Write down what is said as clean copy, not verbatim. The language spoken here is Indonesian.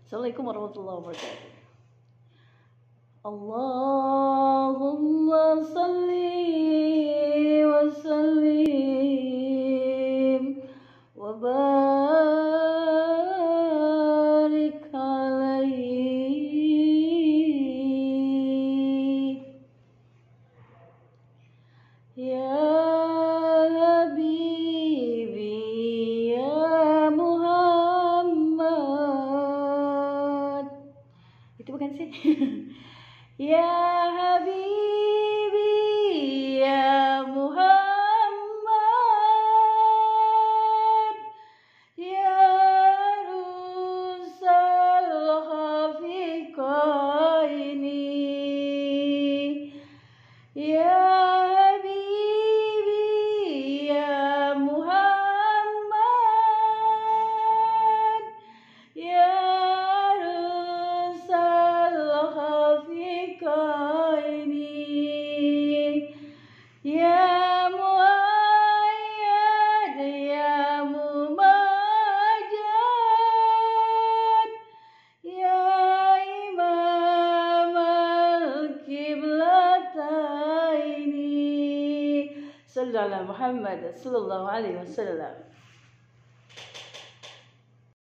Assalamualaikum warahmatullahi wabarakatuh. Allahumma sholli wa sallim wa barik alaihi ya habibi ya Muhammad. Itu bukan sih? Ya habibi ya Muhammad, ya rusal khafiqaini, ya habibi ya Muhammad, ya rusal khafiqaini, ya muayyad ya mumajjad, ya imam al-qiblataini. Sallallahu Muhammad sallallahu alaihi wasallam.